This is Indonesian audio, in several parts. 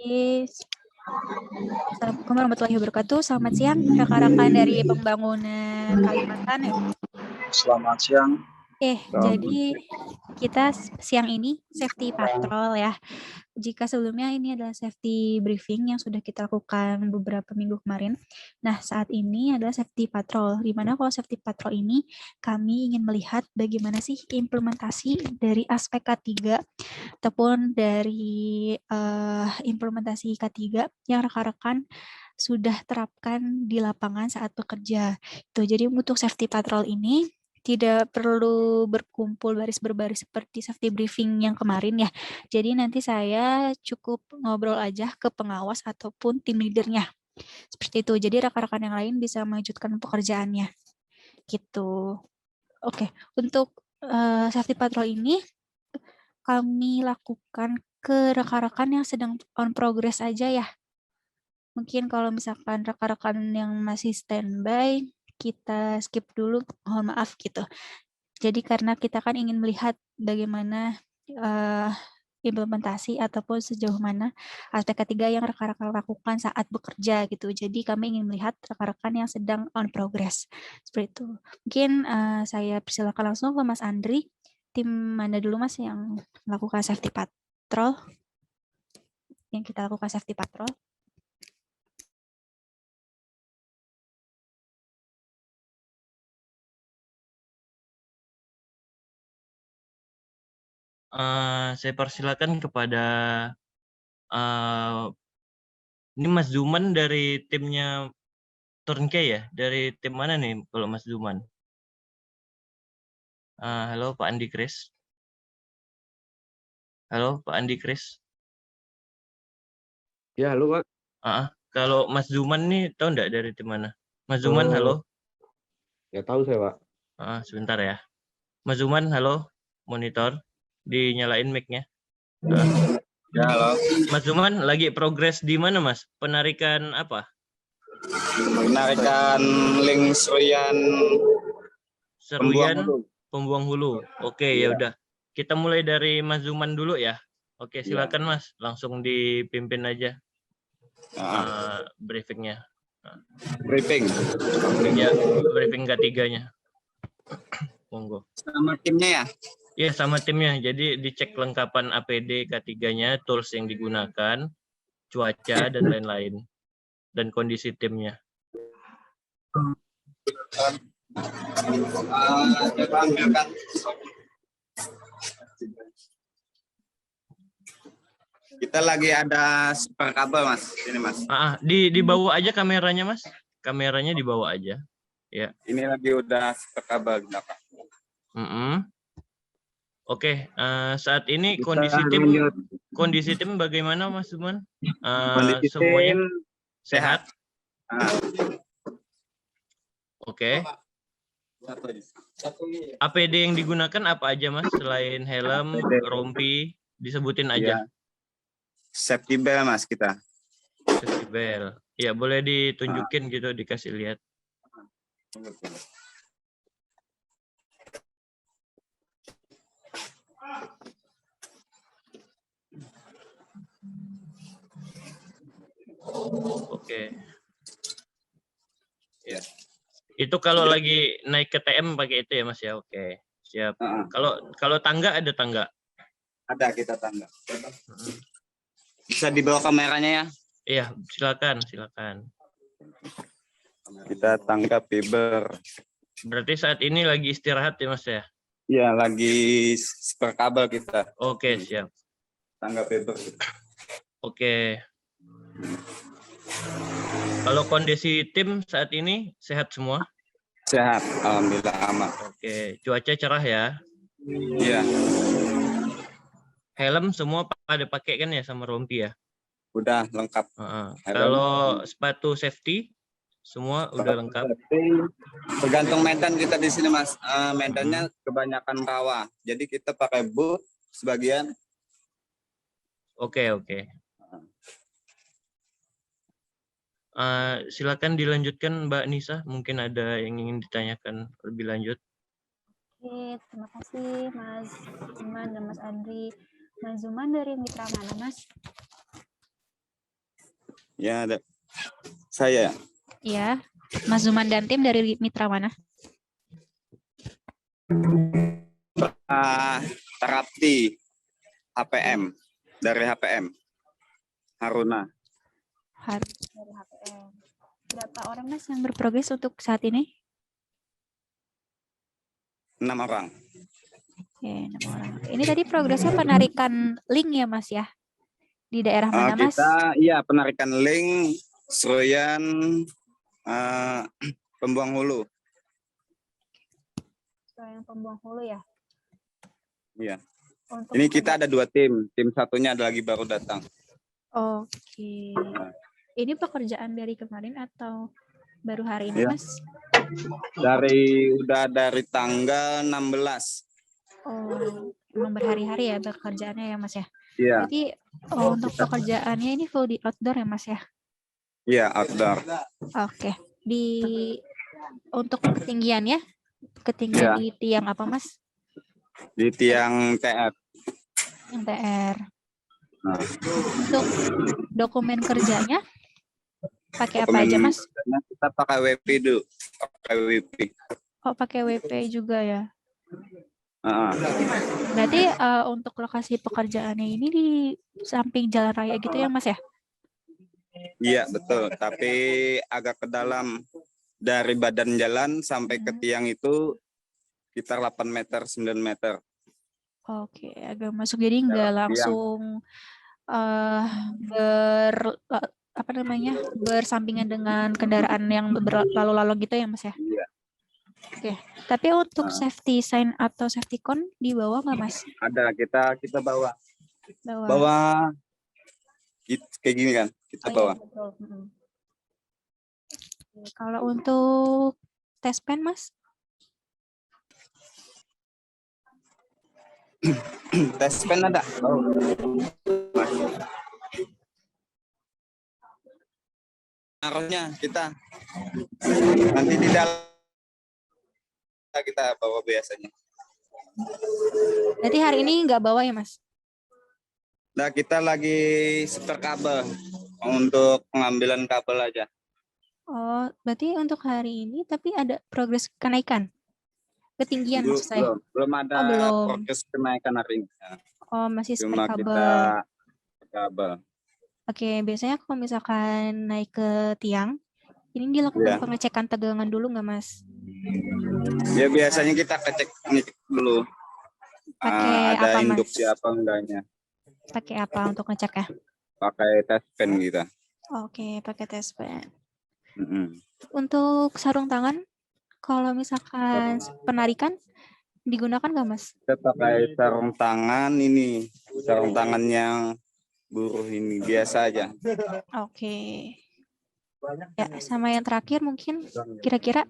Assalamualaikum warahmatullahi wabarakatuh. Selamat siang rekan-rekan dari Pembangunan Kalimantan. Selamat siang. Jadi kita siang ini safety patrol ya. Jika sebelumnya ini adalah safety briefing yang sudah kita lakukan beberapa minggu kemarin. Nah, saat ini adalah safety patrol. Di mana kalau safety patrol ini kami ingin melihat bagaimana sih implementasi dari aspek K3 ataupun dari implementasi K3 yang rekan-rekan sudah terapkan di lapangan saat bekerja. Jadi untuk safety patrol ini tidak perlu berkumpul baris berbaris seperti safety briefing yang kemarin ya. Jadi nanti saya cukup ngobrol aja ke pengawas ataupun tim leadernya. Seperti itu. Jadi rekan-rekan yang lain bisa melanjutkan pekerjaannya. Gitu. Oke, untuk safety patrol ini kami lakukan ke rekan-rekan yang sedang on progress aja ya. Mungkin kalau misalkan rekan-rekan yang masih standby, kita skip dulu, mohon maaf gitu. Jadi karena kita kan ingin melihat bagaimana implementasi ataupun sejauh mana aspek ketiga yang rekan-rekan lakukan saat bekerja gitu. Jadi kami ingin melihat rekan-rekan yang sedang on progress. Seperti itu. Mungkin saya persilakan langsung ke Mas Andri. Tim mana dulu Mas yang melakukan safety patrol? Yang kita lakukan safety patrol. Saya persilakan kepada ini Mas Zuman dari timnya Turnkey ya? Dari tim mana nih kalau Mas Zuman? Halo Pak Andi Kris. Halo Pak Andi Kris. Ya, halo Pak. Kalau Mas Zuman nih tahu nggak dari tim mana? Mas Zuman, halo? Ya tahu saya Pak. Sebentar ya. Mas Zuman, halo? Monitor, dinyalain mic-nya. Ya, halo. Mas Zuman lagi progres di mana Mas? Penarikan apa? Penarikan link seruyan pembuang hulu. Oke, ya udah. Kita mulai dari Mas Zuman dulu ya. Oke, silakan Mas, langsung dipimpin aja briefingnya. Briefing. Ya, briefing ketiganya. Monggo. Sama timnya ya? Iya, sama timnya. Jadi dicek kelengkapan APD K3-nya, tools yang digunakan, cuaca dan lain-lain, dan kondisi timnya. Kita lagi ada super kabel Mas, ini Mas. Dibawa aja kameranya Mas. Kameranya dibawa aja. Ya. Ini lagi udah super kabel Bapak. Oke, saat ini kondisi tim bagaimana Mas Zuman? Semuanya sehat? Oke. APD yang digunakan apa aja Mas? Selain helm, rompi, disebutin aja. Safety belt Mas kita. Safety belt. Ya, boleh ditunjukin gitu, dikasih lihat. Oke. Ya. Itu kalau lagi naik ke TM pakai itu ya Mas ya. Oke. Siap. Kalau tangga ada tangga? Ada kita tangga. Bisa dibawa kameranya ya? Iya, silakan. Kita tangga fiber. Berarti saat ini lagi istirahat ya Mas ya? Iya, lagi super kabel kita. Oke, siap. Tangga fiber. Oke. Kalau kondisi tim saat ini sehat semua? Sehat, alhamdulillah aman. Oke, cuaca cerah ya? Iya. Helm semua pada pakai kan ya sama rompi ya? Udah lengkap. Kalau sepatu safety semua udah lengkap. Tergantung medan kita di sini Mas. Medannya kebanyakan rawa. Jadi kita pakai boot sebagian. Oke. Silakan dilanjutkan Mbak Nisa. Mungkin ada yang ingin ditanyakan lebih lanjut. Oke, terima kasih Mas Zuman dan Mas Andri. Mas Zuman dari mitra mana Mas? Ya, ada. Saya. Ya, Mas Zuman dan tim dari mitra mana? Terapti HPM dari HPM. Haruna. Harus dari HPM. Berapa orang Mas yang berprogres untuk saat ini? 6 orang. Oke, 6 orang. Ini tadi progresnya penarikan link ya Mas ya? Di daerah mana Mas? Kita penarikan link Seroyan Pembuang Hulu. Yang Pembuang Hulu ya? Iya. Untuk Ini kita ada 2 tim. Tim satunya ada lagi baru datang. Oke. Ini pekerjaan dari kemarin atau baru hari ini Iya. Mas? Dari tanggal 16. Oh, emang berhari-hari ya pekerjaannya ya Mas ya? Iya. Jadi untuk pekerjaannya ini full di outdoor ya Mas ya? Iya, outdoor. Oke. Untuk ketinggiannya? Ketinggian Iya. di tiang apa Mas? Di tiang TR. Yang TR. Nah, Untuk dokumen kerjanya pakai apa dokumen aja Mas? kerjanya kita pakai WP dulu. Pakai WP. Oh, pakai WP juga ya. Heeh. Berarti untuk lokasi pekerjaannya ini di samping jalan raya gitu ya Mas ya? Iya, betul. Tapi agak ke dalam. Dari badan jalan sampai ke tiang itu sekitar 8 meter, 9 meter. Oke, agak masuk. Jadi nggak Tiang. langsung bersampingan dengan kendaraan yang berlalu-lalu gitu ya Mas ya? Iya. Oke. Tapi untuk safety sign atau safety cone di bawah nggak Mas? Ada, kita bawa. Kayak gini kan, kita bawa. Iya, betul. Oke, kalau untuk tes pen Mas? Tes pen ada. Naruhnya kita nanti di dalam kita bawa biasanya. Berarti hari ini nggak bawa ya Mas? Nah, kita lagi setor kabel untuk pengambilan kabel aja. Oh, berarti untuk hari ini tapi ada progres kenaikan? Ketinggian maksud saya? Belum ada belum. progres kenaikan hari ini. Oh, masih Cuma spek kabel. kita kabel. Oke, biasanya kalau misalkan naik ke tiang, ini dilakukan pengecekan tegangan dulu nggak Mas? Ya biasanya kita ngecek dulu. Pakai ada apa Mas? induksi apa enggaknya. Pakai apa untuk ngeceknya? Pakai tes pen kita. Oke, pakai tes pen. Mm-mm. Untuk sarung tangan, kalau misalkan penarikan digunakan nggak Mas? Kita pakai sarung tangan ini, sarung tangan yang buruh ini biasa aja. Oke. Ya, sama yang terakhir mungkin kira-kira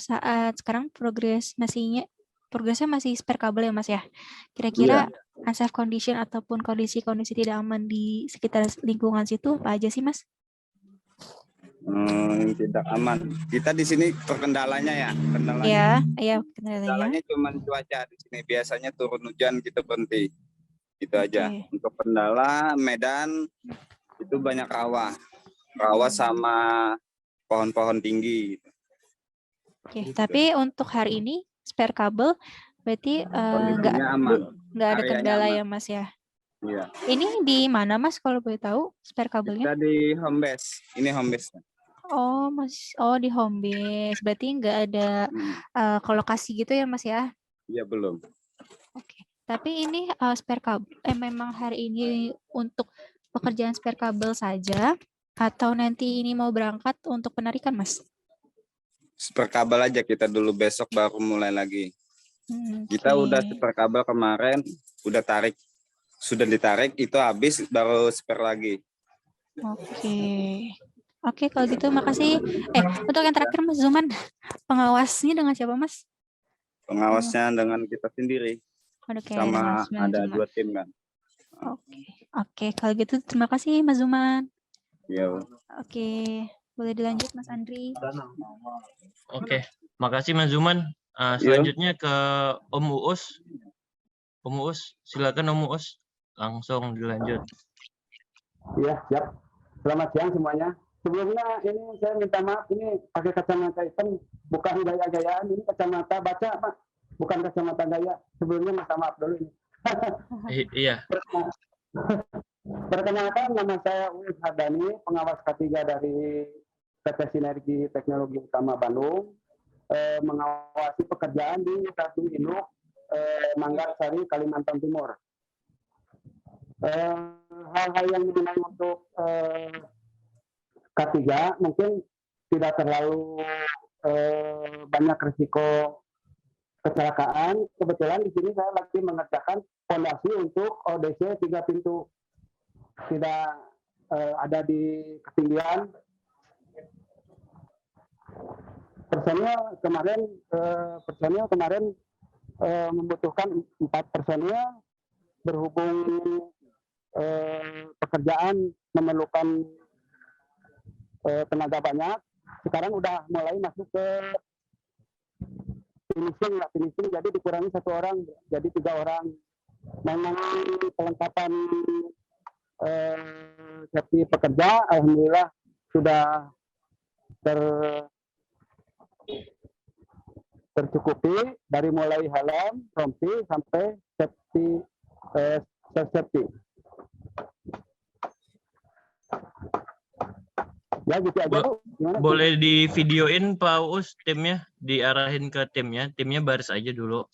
saat sekarang progresnya masih spare kabel ya Mas ya. Kira-kira unsafe condition ataupun kondisi-kondisi tidak aman di sekitar lingkungan situ apa aja sih Mas? Tidak aman. Kita di sini terkendalanya ya. Iya, Kendalanya cuma cuaca di sini. Biasanya turun hujan kita berhenti. Itu aja. Untuk kendala Medan itu banyak rawa sama pohon-pohon tinggi. Oke, tapi untuk hari ini spare kabel berarti nggak ada kendala ya Mas ya? Iya. Ini di mana Mas kalau boleh tahu spare kabelnya? Kita di home base. Ini home base. Oh Mas, di home base. Berarti nggak ada kolokasi gitu ya Mas ya? Iya belum. Oke. Tapi ini spare kabel. Memang hari ini untuk pekerjaan spare kabel saja atau nanti ini mau berangkat untuk penarikan Mas? Spare kabel aja kita dulu, besok baru mulai lagi. Kita udah spare kabel kemarin, sudah ditarik, itu habis baru spare lagi. Oke, kalau gitu makasih. Untuk yang terakhir Mas Zuman, pengawasnya dengan siapa Mas? Pengawasnya dengan kita sendiri. Sama ada 2 tim kan. Oke, kalau gitu terima kasih Mas Zuman. Iya. Oke, boleh dilanjut Mas Andri. Oke, makasih Mas Zuman. Selanjutnya ke Om Uus. Om Uus, silakan Om Uus. Langsung dilanjut. Iya, siap. Selamat siang semuanya. Sebelumnya ini saya minta maaf, ini pakai kacamata hitam, bukan gaya-gayaan, ini kacamata baca, Pak. Bukan kacamata gaya. Sebelumnya minta maaf dulu ini. Iya. Perkenalkan, nama saya Uwais Hardani, pengawas K3 dari PT Sinergi Teknologi Utama Bandung, mengawasi pekerjaan di satu induk Manggar Sari, Kalimantan Timur. Hal-hal yang diminai untuk K3 mungkin tidak terlalu banyak risiko kecelakaan. Kebetulan di sini saya lagi mengerjakan fondasi untuk ODC 3 pintu. Tidak ada di ketinggian. Personil kemarin membutuhkan 4 personil, berhubung pekerjaan memerlukan tenaga banyak. Sekarang udah mulai masuk ke finishing, jadi dikurangi 1 orang, jadi 3 orang. Memang kelengkapan safety pekerja alhamdulillah sudah tercukupi, dari mulai helm, rompi sampai safety safety. Ya gitu aja, Bu. Gimana? Boleh di videoin Pak Uus timnya, diarahin ke timnya baris aja dulu.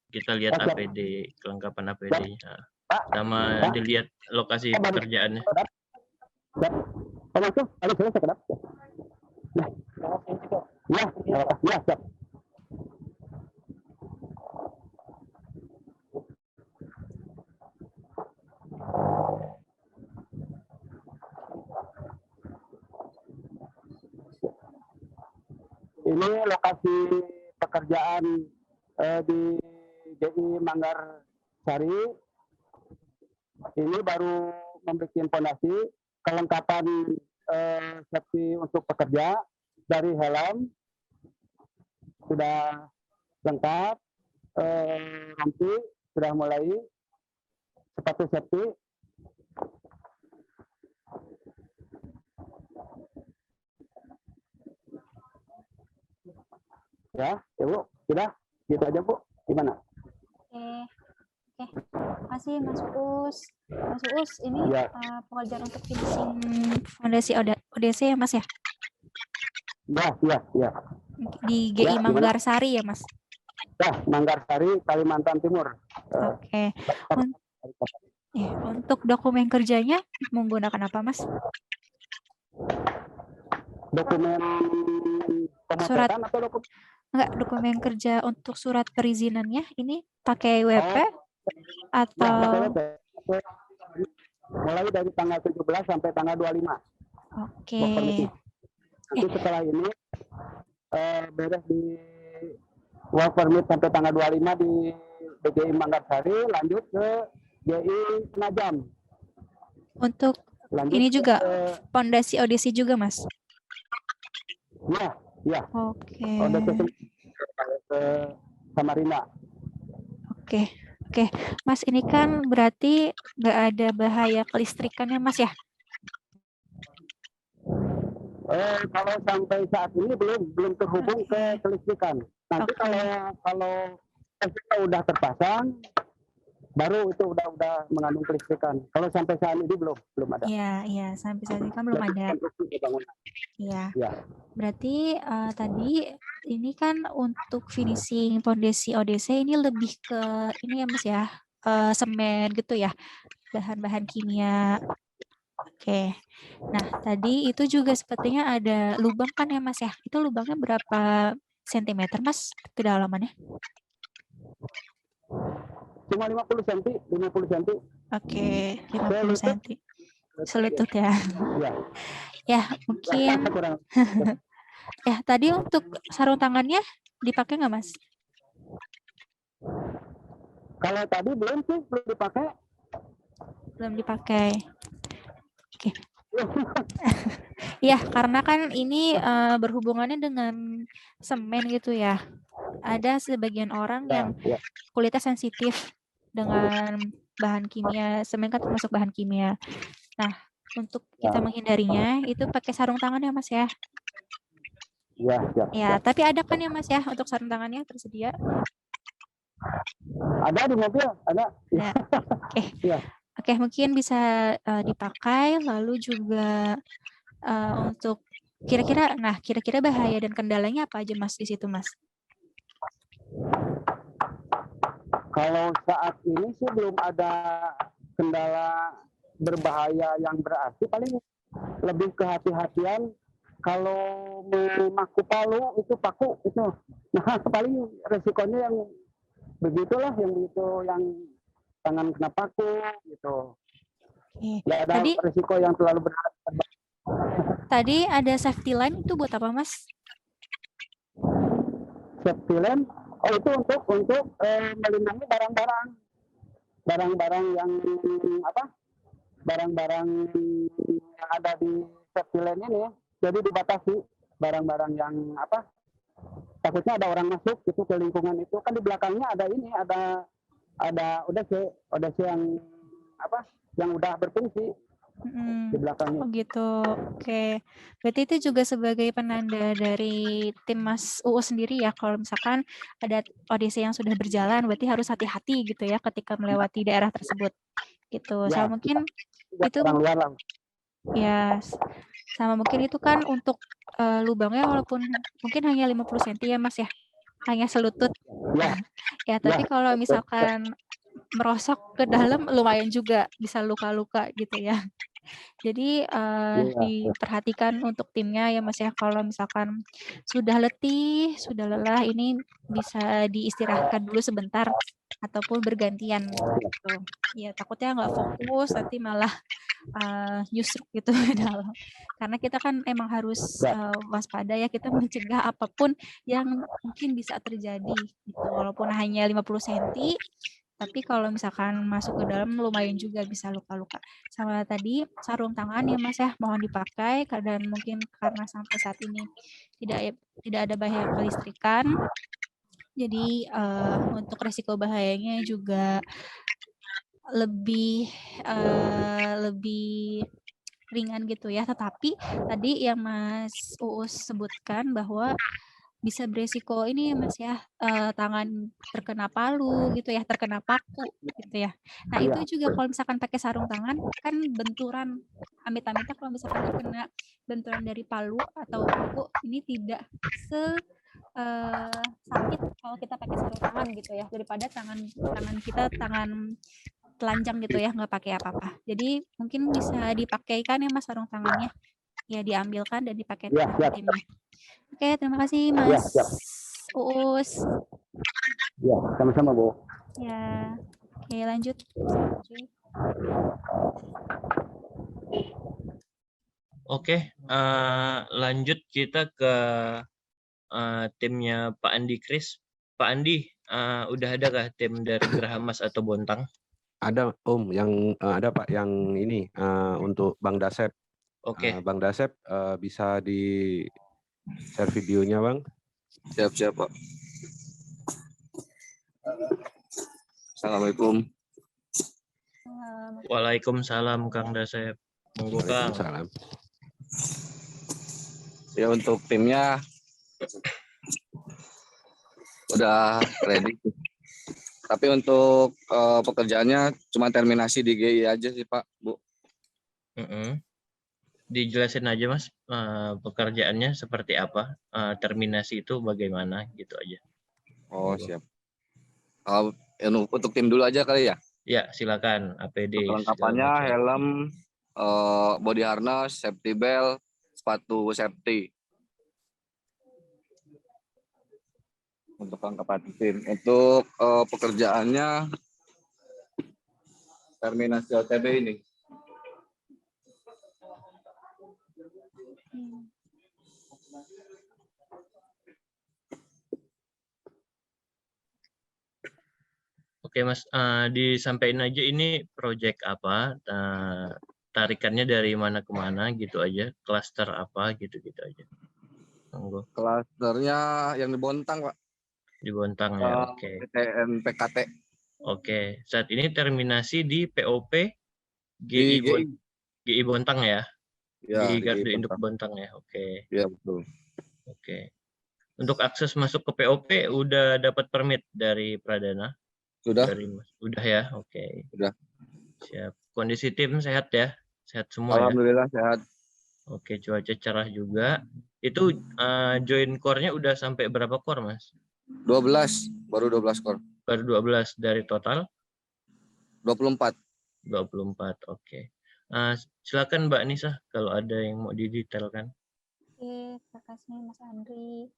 Kita lihat APD, kelengkapan APD-nya. Sama dilihat lokasi pekerjaannya. Masuk, ada saya kedap. Ya, siap. Ini lokasi pekerjaan di GI Manggar Sari. Ini baru membuat fondasi, kelengkapan safety untuk pekerja, dari helm sudah lengkap, rompi sudah mulai, sepatu safety. Ya Bu, sudah gitu aja Bu. Gimana? Oke. Makasih Mas Uus. Mas Uus, ini ya. Pengajaran untuk finishing fondasi ODC ya Mas ya? Ya. Di GI Manggar Sari ya Mas? Ya, Manggar Sari, Kalimantan Timur. Oke. Untuk dokumen kerjanya menggunakan apa Mas? Dokumen surat atau dokumen? Enggak, dokumen kerja untuk surat perizinannya ini pakai WP atau mulai dari tanggal 17 sampai tanggal 25. Oke. Nanti setelah ini beres di work permit sampai tanggal 25 di DGI Manggar Sari, lanjut ke GI Penajam. Untuk lanjut ini juga fondasi ODC juga Mas? Ya. Oke. Ke Samarinda. Oke. Mas, ini kan berarti nggak ada bahaya kelistrikannya Mas ya? Kalau sampai saat ini belum terhubung ke kelistrikan. Nanti kalau kita udah terpasang, baru itu udah mengandung kelistrikan. Kalau sampai saat ini belum ada. Iya, sampai saat ini kan belum ada. Iya. Berarti tadi ini kan untuk finishing fondasi ODC ini lebih ke ini ya Mas ya, semen gitu ya, bahan-bahan kimia. Oke. Nah, tadi itu juga sepertinya ada lubang kan ya Mas ya? Itu lubangnya berapa sentimeter Mas kedalamannya? Cuma 50 cm. Oke, 50 cm. Selutut ya. Ya, mungkin. Ya, tadi untuk sarung tangannya dipakai nggak Mas? Kalau tadi belum dipakai. Belum dipakai. Oke. Ya, karena kan ini berhubungannya dengan semen gitu ya. Ada sebagian orang yang kulitnya sensitif dengan bahan kimia, semen kan termasuk bahan kimia. Nah, untuk kita menghindarinya itu pakai sarung tangan ya Mas ya. Ya, siap. Ya, tapi ada kan ya Mas ya untuk sarung tangannya tersedia? Ada di mobil, ada. Ada. Oke. Iya. Oke, mungkin bisa dipakai, lalu juga untuk kira-kira bahaya dan kendalanya apa aja Mas di situ Mas? Kalau saat ini sih belum ada kendala berbahaya yang berarti, paling lebih kehati-hatian kalau memaku palu itu paku itu. Nah, paling resikonya yang begitulah, yang tangan kena paku gitu. Oke. Nggak ada resiko yang terlalu berat. Tadi ada safety line itu buat apa Mas? Safety line, itu untuk melindungi barang-barang yang apa? Barang-barang yang ada di safety line ini, jadi dibatasi barang-barang yang apa? Takutnya ada orang masuk gitu ke lingkungan itu, kan di belakangnya ada ODC yang apa? Yang udah berfungsi di belakangnya. Oh gitu. Oke. Berarti itu juga sebagai penanda dari tim Mas UU sendiri ya, kalau misalkan ada audisi yang sudah berjalan, berarti harus hati-hati gitu ya ketika melewati daerah tersebut. Gitu. Ya, Sama mungkin itu orang luar lah. ya, sama mungkin itu kan untuk lubangnya walaupun mungkin hanya 50 cm ya Mas ya, hanya selutut. Ya. Ya, tapi kalau misalkan merosok ke dalam lumayan juga bisa luka-luka gitu ya. Jadi diperhatikan untuk timnya ya Mas ya, kalau misalkan sudah letih, sudah lelah, ini bisa diistirahatkan dulu sebentar ataupun bergantian gitu. Ya takutnya nggak fokus nanti malah nyusruk gitu ke dalam. Karena kita kan emang harus waspada ya, kita mencegah apapun yang mungkin bisa terjadi gitu. Walaupun hanya 50 cm, tapi kalau misalkan masuk ke dalam lumayan juga bisa luka-luka. Sama tadi sarung tangan ya Mas ya, mohon dipakai dan mungkin karena sampai saat ini tidak ada bahaya kelistrikan. Jadi untuk resiko bahayanya juga lebih ringan gitu ya. Tetapi tadi yang Mas Uus sebutkan bahwa bisa beresiko ini ya Mas ya, tangan terkena palu gitu ya, terkena paku gitu ya. Nah itu juga kalau misalkan pakai sarung tangan kan benturan, amit-amitnya kalau misalkan terkena benturan dari palu atau paku ini tidak sakit kalau kita pakai sarung tangan gitu ya, daripada tangan kita telanjang gitu ya, nggak pakai apa-apa. Jadi mungkin bisa dipakaikan ya Mas sarung tangannya, ya diambilkan dan dipakai timnya. Oke, terima kasih Mas Uus. Ya, sama-sama Bu. Ya, oke lanjut. Oke, lanjut kita ke timnya Pak Andi Kris. Pak Andi, udah ada kah tim dari Geraha Mas atau Bontang? Ada Om, yang ada Pak, yang ini untuk Bang Dasep. Oke. Bang Dasep bisa di share videonya Bang. Siap Pak. Assalamualaikum. Waalaikumsalam Kang Dasep. Monggo Kang. Waalaikumsalam. Ya untuk timnya udah ready. Tapi untuk pekerjaannya cuma terminasi di GI aja sih Pak, Bu. Dijelasin aja Mas, pekerjaannya seperti apa, terminasi itu bagaimana gitu aja. Oh siap. Untuk tim dulu aja kali ya? Ya silakan, APD. Perlengkapannya helm, body harness, safety belt, sepatu safety. Untuk kelengkapan tim. Untuk pekerjaannya terminasi OTB ini. Oke Mas, disampaikan aja ini proyek apa, tarikannya dari mana ke mana gitu aja, klaster apa gitu aja. Monggo. Klasternya yang di Bontang Pak. Di Bontang ya, oke. PTN PKT. Oke, saat ini terminasi di POP GI. GI Bontang ya? Ya, Di di Gardu Induk Bontang. Bontang ya. Oke. Iya, betul. Oke. Untuk akses masuk ke POP udah dapat permit dari Pradana? Sudah, Udah ya. Oke. sudah. Siap. Kondisi tim sehat ya? Sehat semua ya? Alhamdulillah sehat. Oke, cuaca cerah juga. Itu join core-nya udah sampai berapa core, Mas? 12, baru 12 skor. Baru 12 dari total? 24. 24, oke. Silakan Mbak Nisa kalau ada yang mau didetailkan. Oke, terima kasih Mas Andri.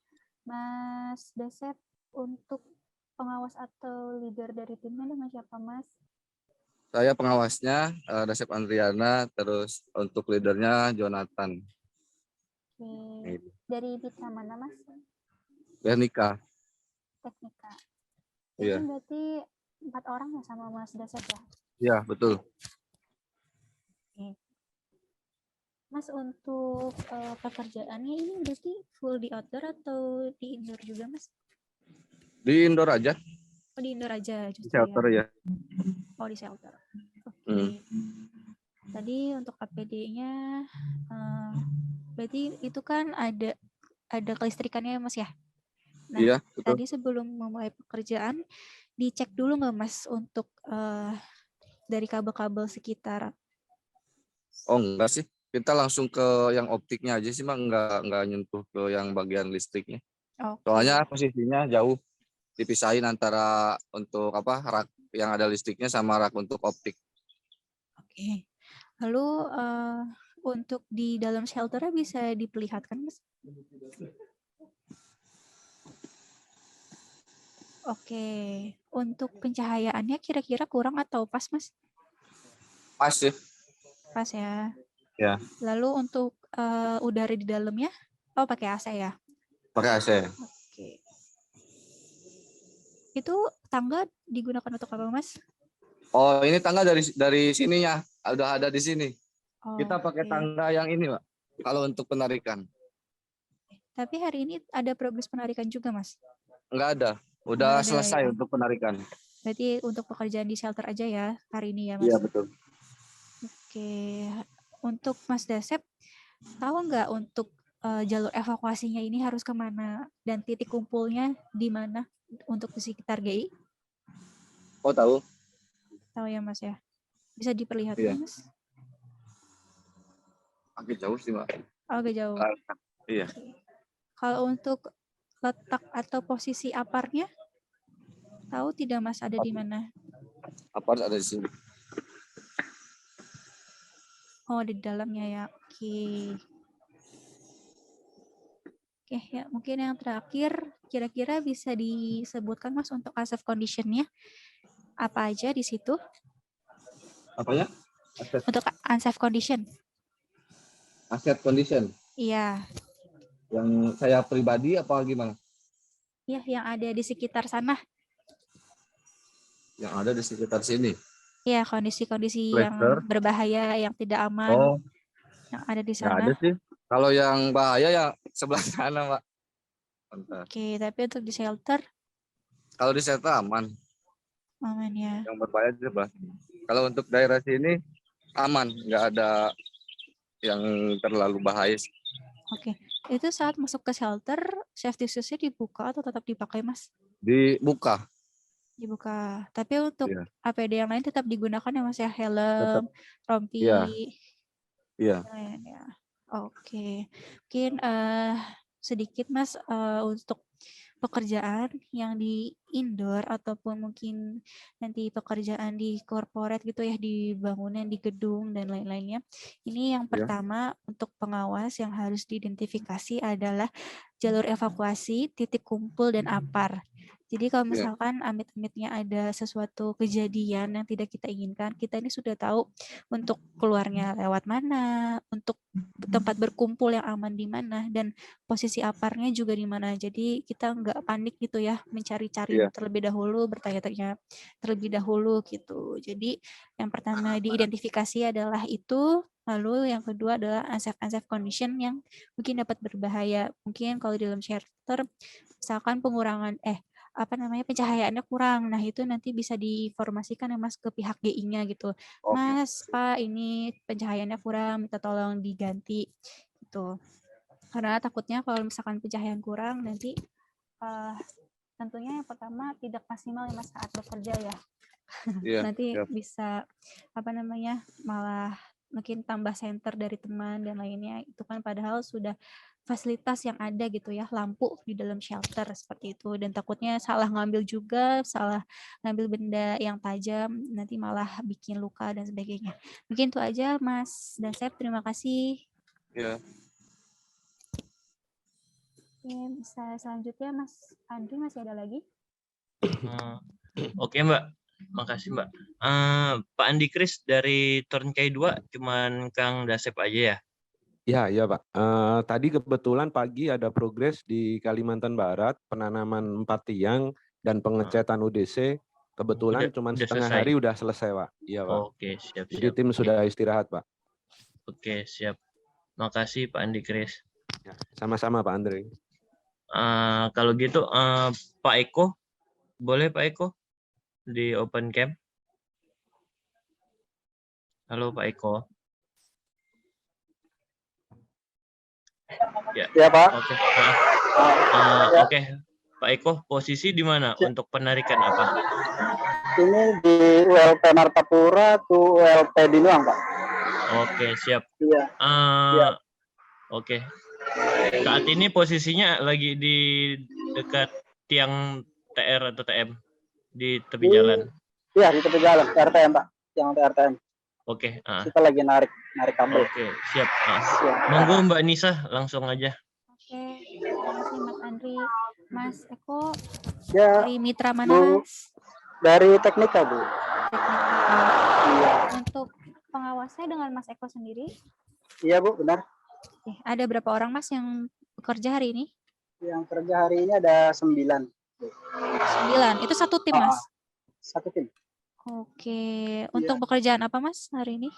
Mas Dasep, untuk pengawas atau leader dari timnya dengan siapa, Mas? Saya pengawasnya Dasep Andriana, terus untuk leadernya Jonathan. Oke. Dari mitra mana, Mas? Bernika. Teknika. Iya. Ini berarti 4 orang ya sama Mas Dasep ya? Iya, betul. Oke. Mas, untuk pekerjaannya ini berarti full di outdoor atau di indoor juga, Mas? Di indoor aja, Oh, di indoor aja di justru shelter ya. Oh, di shelter. Oke. Tadi untuk APD-nya berarti itu kan ada kelistrikannya ya, Mas ya? Nah, Iya, betul. tadi sebelum memulai pekerjaan dicek dulu nggak, Mas, untuk dari kabel-kabel sekitar? Oh, enggak sih. Kita langsung ke yang optiknya aja sih, Mak. Enggak nyentuh ke yang bagian listriknya. Oke. Soalnya posisinya jauh, dipisahin antara untuk rak yang ada listriknya sama rak untuk optik. Oke. Lalu untuk di dalam shelternya bisa diperlihatkan, Mas? Oke. Untuk pencahayaannya kira-kira kurang atau pas, Mas? Pas sih. Pas ya. Ya. Lalu untuk udara di dalamnya, pakai AC ya? Pakai AC. Oke. Itu tangga digunakan untuk apa, Mas? Oh, ini tangga dari sininya, udah ada di sini. Oh, Kita pakai tangga yang ini, Pak. Kalau untuk penarikan. Tapi hari ini ada progres penarikan juga, Mas? Enggak ada. Udah ada, selesai ya. untuk penarikan. Berarti untuk pekerjaan di shelter aja ya hari ini ya, Mas? Iya, betul. Oke. Untuk Mas Dasep, tahu nggak untuk jalur evakuasinya ini harus kemana dan titik kumpulnya di mana untuk di sekitar GI? Oh, tahu? Tahu ya, Mas ya? Bisa diperlihatkan, Iya. Mas? Agak jauh sih, Mbak. Oh, agak jauh. Iya. Kalau untuk letak atau posisi aparnya, tahu tidak, Mas, ada di mana? Apart ada di sini. Oh, di dalamnya ya. Oke. Oke, ya mungkin yang terakhir, kira-kira bisa disebutkan, Mas, untuk unsafe condition-nya apa aja di situ? Apanya? Untuk unsafe condition. Asset condition. Iya. Yang saya pribadi apa gimana? Iya, yang ada di sekitar sana. Yang ada di sekitar sini. Iya, kondisi-kondisi yang berbahaya, yang tidak aman. Oh. Yang ada di sana. Nggak ada sih. Kalau yang bahaya ya sebelah sana, Mbak. Oke, tapi untuk di shelter? Kalau di shelter aman. Aman ya. Yang berbahaya di sebelah. Kalau untuk daerah sini aman, nggak ada yang terlalu bahaya. Oke, itu saat masuk ke shelter, safety shoes-nya dibuka atau tetap dipakai, Mas? Dibuka. Dibuka. Tapi untuk APD yang lain tetap digunakan ya, Mas ya? Helm, rompi. Iya. Ya. Oke. Mungkin sedikit, Mas, untuk pekerjaan yang di indoor ataupun mungkin nanti pekerjaan di corporate gitu ya, di bangunan, di gedung dan lain-lainnya. Ini yang pertama untuk pengawas yang harus diidentifikasi adalah jalur evakuasi, titik kumpul dan apar. Jadi kalau misalkan amit-amitnya ada sesuatu kejadian yang tidak kita inginkan, kita ini sudah tahu untuk keluarnya lewat mana, untuk tempat berkumpul yang aman di mana, dan posisi aparnya juga di mana. Jadi kita nggak panik gitu ya, mencari-cari terlebih dahulu, bertanya-tanya terlebih dahulu gitu. Jadi yang pertama diidentifikasi adalah itu. Lalu yang kedua adalah unsafe condition yang mungkin dapat berbahaya. Mungkin kalau di dalam shelter, misalkan pengurangan pencahayaannya kurang. Nah, itu nanti bisa diinformasikan ya Mas ke pihak GI-nya gitu. Oke. Mas, Pak, ini pencahayaannya kurang, minta tolong diganti gitu. Karena takutnya kalau misalkan pencahayaan kurang nanti tentunya yang pertama tidak maksimal ya Mas saat bekerja ya. Iya, Nanti siap. bisa malah mungkin tambah center dari teman dan lainnya, itu kan padahal sudah fasilitas yang ada gitu ya, lampu di dalam shelter seperti itu, dan takutnya salah ngambil juga, salah ngambil benda yang tajam nanti malah bikin luka dan sebagainya. Mungkin itu aja Mas dan Sep, terima kasih. Iya. Oke, bisa selanjutnya Mas Andri, masih ada lagi? Oke Mbak, makasih Mbak. Pak Andi Kris dari Turnkey 2, cuman Kang Dasep aja ya? Ya Pak. Tadi kebetulan pagi ada progres di Kalimantan Barat, penanaman 4 tiang dan pengecetan UDC. Kebetulan cuma Udah setengah selesai? hari udah selesai Pak. Iya Pak. Oke, siap. Jadi tim sudah istirahat Pak. Oke, siap. Makasih Pak Andi Kris. Ya, sama-sama Pak Andre. Kalau gitu Pak Eko, boleh Pak Eko di open cam? Halo Pak Eko. Ya Pak. Oke, oke. Pak Eko, posisi di mana untuk penarikan apa? Ini di ULP Martapura to ULP Binuang Pak. Oke, siap. Iya. Oke. Saat ini posisinya lagi di dekat tiang TR atau TM di tepi jalan. Iya, di tepi jalan RTM Pak, yang RTM. Oke. Kita lagi narik kabel. Oke, siap. Siap. Monggo Mbak Nisa, langsung aja. Oke, terima kasih Mas Andri. Mas Eko Ya, dari mitra mana Bu. Mas? Dari Teknika Bu. Teknika. Iya. Untuk pengawasnya dengan Mas Eko sendiri? Iya Bu, benar. Oke, ada berapa orang Mas yang bekerja hari ini? Yang kerja hari ini ada 9. 9, itu satu tim Mas? Satu tim. Oke, untuk pekerjaan apa Mas hari ini?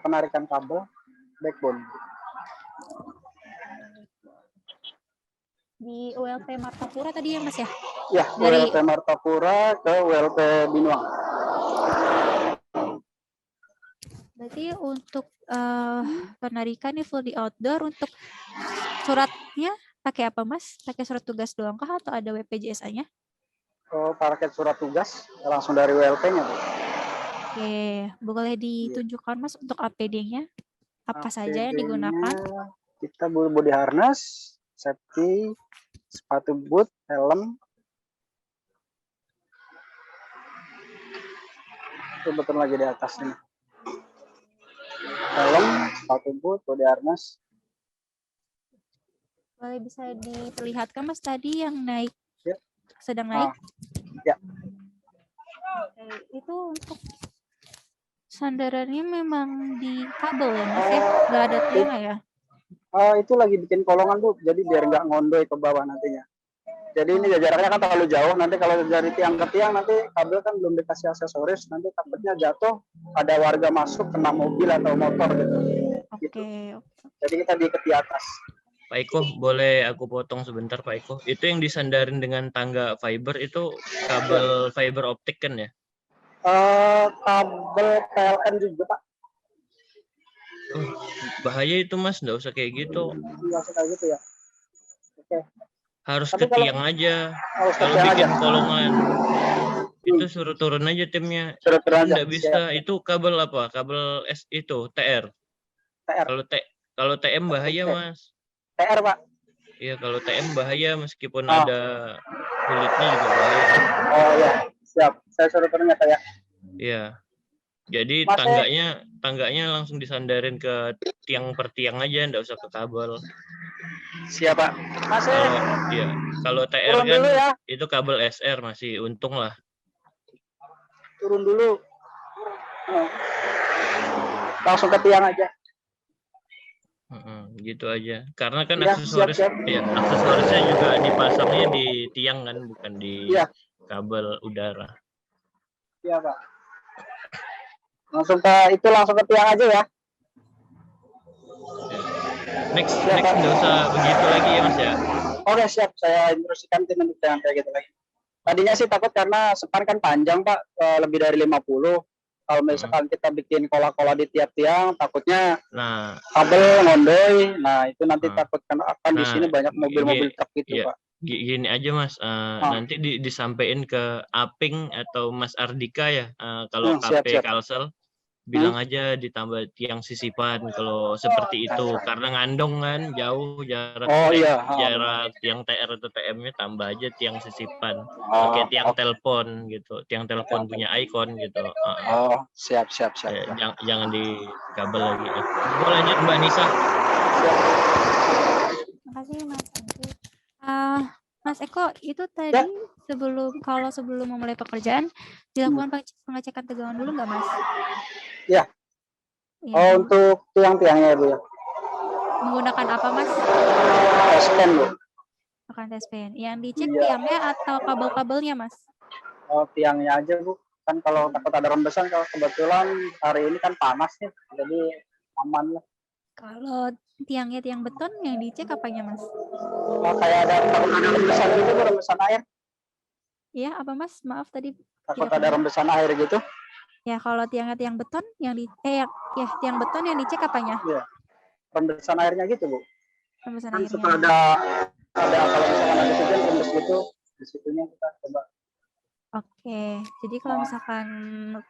Penarikan kabel backbone. Di ULP Martapura tadi ya Mas ya? Ya, Dari ULP Martapura ke ULP Binuang. berarti untuk penarikan ini full di outdoor. Untuk suratnya pakai apa Mas? Pakai surat tugas doang kah atau ada WPJSA-nya? Paket surat tugas langsung dari ULP-nya Bu. Oke, boleh ditunjukkan Mas untuk APD-nya? Apa saja yang digunakan? Kita body harness, safety, sepatu boot, helm. Itu betul lagi di atas ini. Helm, sepatu boot, body harness. Boleh bisa diperlihatkan Mas tadi yang naik, Ya. sedang naik? Ya. Oke, itu untuk sandarannya memang di kabel ya Mas ya? Nggak ada tiang ya? Itu lagi bikin kolongan Bu, jadi biar nggak ngondoy ke bawah nantinya. Jadi ini jaraknya kan terlalu jauh, nanti kalau dari tiang ke tiang nanti kabel kan belum dikasih aksesoris, nanti takutnya jatuh, ada warga masuk kena mobil atau motor gitu. Oke. Jadi kita di atas. Pak Eko, boleh aku potong sebentar Pak Eko? Itu yang disandarin dengan tangga fiber itu kabel fiber optik kan ya? Kabel PLN juga Pak. Bahaya itu Mas, nggak usah kayak gitu. Nggak usah kayak gitu ya. Oke. Harus Tapi ke tiang aja. Harus ke Kalau tiang bikin aja. kolongan, itu suruh turun aja timnya. Suruh turun aja. Nggak bisa. Itu kabel apa? Kabel S itu TR. TR. Kalau TM bahaya Mas. TR Pak. Iya, kalau TM bahaya meskipun ada kulitnya juga bahaya. Oh ya, siap. Saya suruh turun ya kayak. Iya. Jadi Mas, tangganya langsung disandarin ke tiang per tiang aja, nggak usah ke kabel. Siap Pak. Mas, Kalau TR turun kan dulu ya. itu kabel SR masih untung lah. Turun dulu. Langsung ke tiang aja. Gitu aja. Karena kan Ya, aksesorisnya juga dipasangnya di tiang kan, bukan di kabel udara. Iya Pak. Langsung ke tiang aja ya. Next nggak usah begitu lagi ya Mas ya. Oke siap, saya instruksikan tim untuk jangan kayak gitu lagi. Tadinya sih takut karena span kan panjang Pak, lebih dari 50. Kalau misalkan kita bikin kola-kola di tiap tiang, takutnya Nah, kabel ngondoy. Nah itu nanti nah, takut kan akan di nah, sini banyak mobil-mobil gi- truk gitu ya, Pak. gini aja Mas, nanti disampaikan ke Aping atau Mas Ardika ya, kalau Siap KP siap. Kalsel. Hmm? Bilang aja ditambah tiang sisipan kalau seperti itu, karena ngandong kan jauh jarak Oh iya, benar. jarak tiang TR atau TM-nya, tambah aja tiang sisipan Oh, pakai tiang oke. telepon gitu, tiang telepon punya Icon gitu. Oh, siap siap siap. Jangan di kabel lagi. Gue lanjut Mbak Nisa. Makasih Mas Anggi. Mas Eko, itu tadi sebelum memulai pekerjaan dilakukan pengecekan tegangan dulu nggak Mas? Ya. Iya, Oh, untuk tiang-tiangnya Bu ya. menggunakan apa Mas? Scan Bu. Akan tes pen. Yang dicek Iya. tiangnya atau kabel-kabelnya Mas? Oh, tiangnya aja Bu. Kan kalau takut ada rembesan, kalau kebetulan hari ini kan panas nih, jadi aman lah. Kalau tiangnya tiang beton yang dicek apanya Mas? Oh, kayak ada takut ada rembesan gitu Bu, rembesan air. Iya, apa Mas? Maaf tadi Takut tidak ada kedengar. rembesan air gitu. Ya, kalau tiangnya tiang beton yang tiang beton yang dicek apanya? Iya. Rembesan airnya gitu Bu. Rembesan Kan airnya. suka ada kalau misalkan ada hujan rembes gitu, di situnya kita coba. Oke, jadi kalau misalkan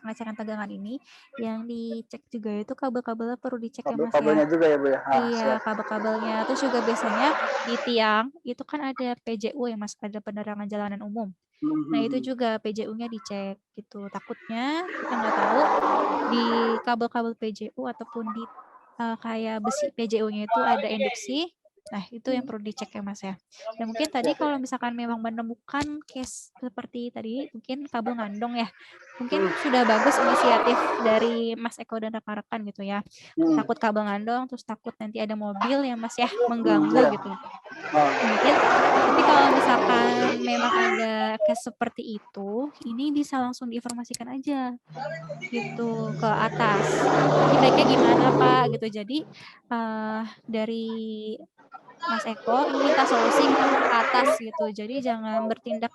pengecekan tegangan ini, yang dicek juga itu kabel-kabelnya perlu dicek ya Mas ya. Kabel-kabelnya juga ya Bu ya. Iya, kabel-kabelnya. Terus juga biasanya di tiang itu kan ada PJU ya Mas, ada penerangan jalanan umum. Nah itu juga PJU-nya dicek gitu. Takutnya kita nggak tahu di kabel-kabel PJU ataupun di kayak besi PJU-nya itu ada induksi. Nah itu yang perlu dicek ya Mas ya. Dan mungkin tadi kalau misalkan memang menemukan case seperti tadi, mungkin kabel ngandong ya. Mungkin sudah bagus inisiatif dari Mas Eko dan rekan-rekan gitu ya. Takut kabel ngandong, terus takut nanti ada mobil ya Mas ya, mengganggu gitu. Mungkin, tapi kalau misalkan memang ada case seperti itu, ini bisa langsung diinformasikan aja gitu ke atas. Ini baiknya gimana Pak gitu. Jadi dari Mas Eko ini minta solusi ke atas gitu. Jadi jangan bertindak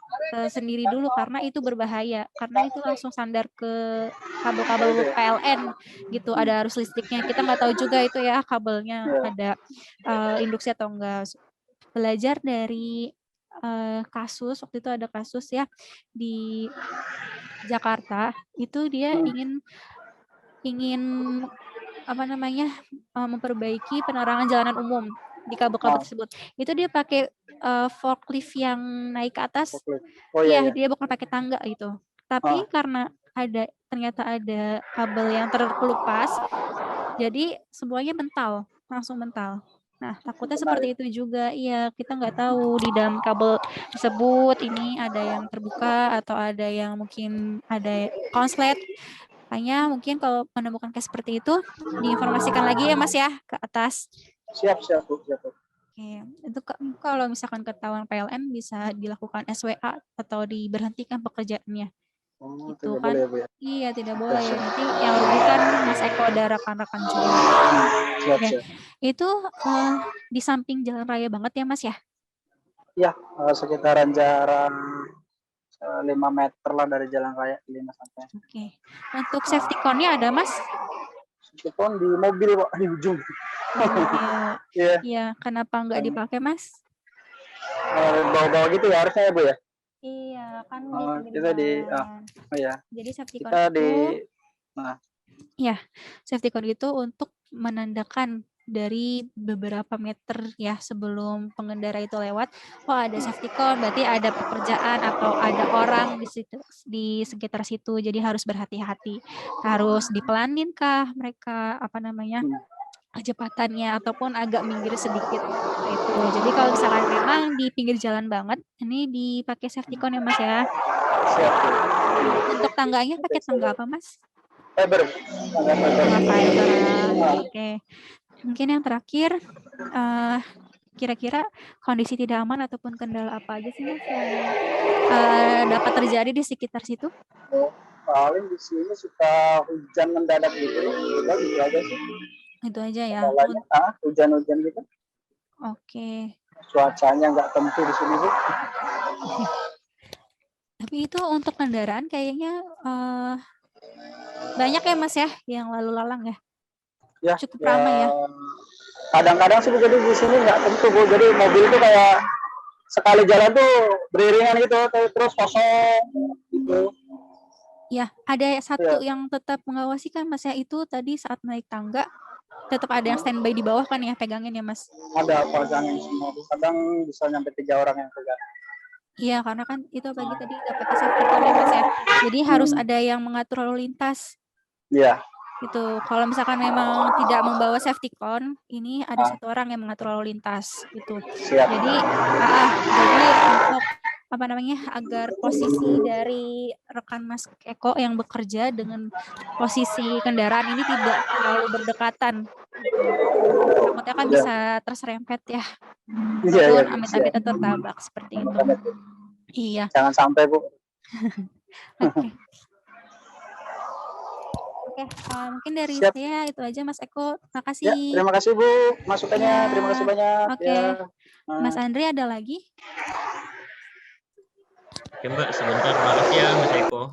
sendiri dulu karena itu berbahaya. Karena itu langsung sandar ke kabel-kabel PLN gitu. Ada arus listriknya. Kita nggak tahu juga itu ya kabelnya ada induksi atau enggak. Belajar dari kasus, waktu itu ada kasus ya di Jakarta, itu dia ingin apa namanya, memperbaiki penerangan jalanan umum di kabel-kabel tersebut. Itu dia pakai forklift yang naik ke atas. Oh Iya, iya. dia bukan pakai tangga gitu. Tapi karena ternyata ada kabel yang terkelupas, jadi semuanya mental, langsung mental. Nah, takutnya seperti itu juga. Iya, kita nggak tahu di dalam kabel tersebut ini ada yang terbuka atau ada yang mungkin ada konslet. Hanya mungkin kalau menemukan case seperti itu, diinformasikan lagi ya Mas ya ke atas. Siap Bu. Oke, itu kalau misalkan ketahuan PLN bisa dilakukan SWA atau diberhentikan pekerjaannya. Oh, Itu tidak kan boleh ya Bu ya. iya tidak boleh. Nanti yang rugi kan Mas Eko dan rekan-rekan juga. Oke. Siap. Itu di samping jalan raya banget ya Mas ya? Iya, sekitaran jarak 5 meter lah dari jalan raya, 5 sampai. Oke. Untuk safety cone-nya ada Mas? Safety cone di mobil Pak, di ujung. Iya, kenapa nggak dipakai Mas? Bawa-bawa gitu ya harusnya ya Bu ya? Iya, kan di kita di jalan. ya. Jadi safety cone Kita itu di safety cone itu untuk menandakan dari beberapa meter ya sebelum pengendara itu lewat, oh ada safety cone, berarti ada pekerjaan atau ada orang di sekitar situ, jadi harus berhati-hati. Harus dipelanin kah mereka kecepatannya ataupun agak minggir sedikit itu. Jadi kalau misalkan memang di pinggir jalan banget, ini dipakai safety cone ya Mas ya. siap. Untuk tangganya pakai tangga apa Mas? Fiber. Tangga fiber. Oke. Mungkin yang terakhir, kira-kira kondisi tidak aman ataupun kendala apa aja sih Mas yang dapat terjadi di sekitar situ? Paling di sini suka hujan mendadak gitu aja sih. Itu aja ya. Hujan-hujan gitu. Oke. Cuacanya nggak tentu di sini Bu. Tapi itu untuk kendaraan kayaknya banyak ya Mas ya yang lalu lalang ya. Ya, Cukup ramai ya. Kadang-kadang sih Bu, jadi di sini nggak tentu Bu. Jadi mobil itu kayak sekali jalan tuh beriringan gitu, terus kosong gitu. Ya, ada satu yang tetap mengawasi kan Mas ya, itu tadi saat naik tangga tetap ada yang standby di bawah kan ya, pegangin ya Mas. Ada pegangin semua. Kadang bisa nyampe 3 orang yang pegang. Iya, karena kan itu pagi tadi nggak pakai safety cone ya Mas ya. Jadi harus ada yang mengatur lalu lintas. Iya. Gitu. Kalau misalkan memang tidak membawa safety cone, ini ada satu orang yang mengatur lalu lintas gitu. Siap. Jadi untuk apa namanya, agar posisi dari rekan Mas Eko yang bekerja dengan posisi kendaraan ini tidak terlalu berdekatan. Takutnya kan bisa terserempet ya. Iya, Amit-amit tertabrak seperti itu. Iya. Jangan sampai Bu. Oke. Oke, mungkin dari saya itu aja Mas Eko. Makasih. Ya, terima kasih Bu masukannya. Ya. Terima kasih banyak. Oke. Ya. Mas Andri ada lagi? Oke Mbak, sebentar. Makasih ya Mas Eko.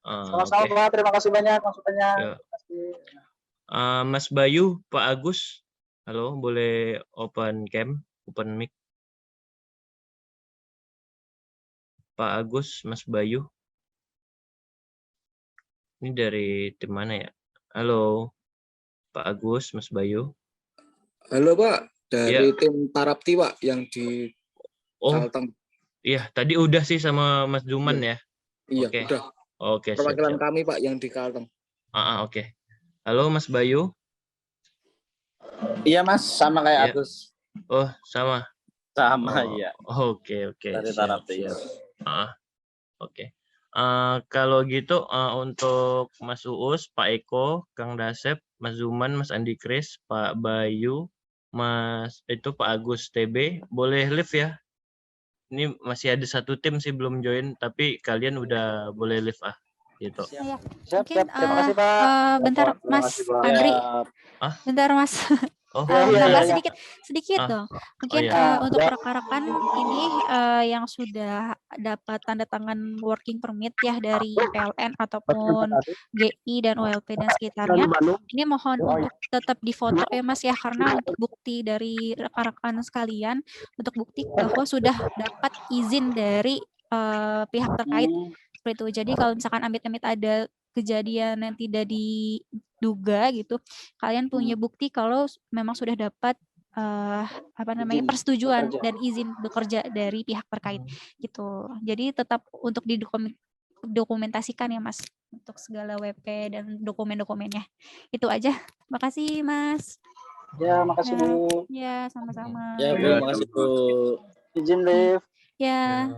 Sama-sama Oke. Pak, terima kasih banyak masukannya. Ya. Mas Bayu, Pak Agus, halo, boleh open cam, open mic? Pak Agus, Mas Bayu. Ini dari tim mana ya? Halo, Pak Agus, Mas Bayu. Halo Pak, dari Ya. tim Tarapti Pak yang di Kalteng. Iya, tadi udah sih sama Mas Zuman ya. Iya, Oke. udah. Oke, Perwakilan siap. kami Pak yang di Kalteng. Oke. Halo Mas Bayu. Iya Mas, sama kayak Iya. Agus. Oh, sama. Sama iya. Oke. Dari Tarapti ya. Oke. Kalau gitu untuk Mas Uus, Pak Eko, Kang Dasep, Mas Zuman, Mas Andi Kris, Pak Bayu, Pak Agus TB, boleh live ya. Ini masih ada satu tim sih belum join, tapi kalian udah boleh live gitu. Siap. Mungkin Terima kasih Pak. bentar Terima Mas kasih, Pak. Andri. Bentar Mas. Nambah sedikit dong. Mungkin untuk rekan-rekan ini yang sudah dapat tanda tangan working permit ya dari PLN ataupun GI dan OLP dan sekitarnya, ini mohon untuk tetap difoto ya Mas ya, karena untuk bukti dari rekan-rekan sekalian, untuk bukti bahwa sudah dapat izin dari pihak terkait seperti itu. Jadi kalau misalkan amit-amit ada kejadian yang tidak diduga gitu, kalian punya bukti kalau memang sudah dapat persetujuan dan izin bekerja dari pihak terkait gitu. Jadi tetap untuk didokumentasikan ya Mas untuk segala WP dan dokumen-dokumennya. Itu aja. Makasih Mas. Ya, makasih Bu. Ya, sama-sama. Ya Bu, makasih Bu. Izin live. Ya.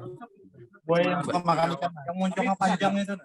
Yang muncungnya panjang itu.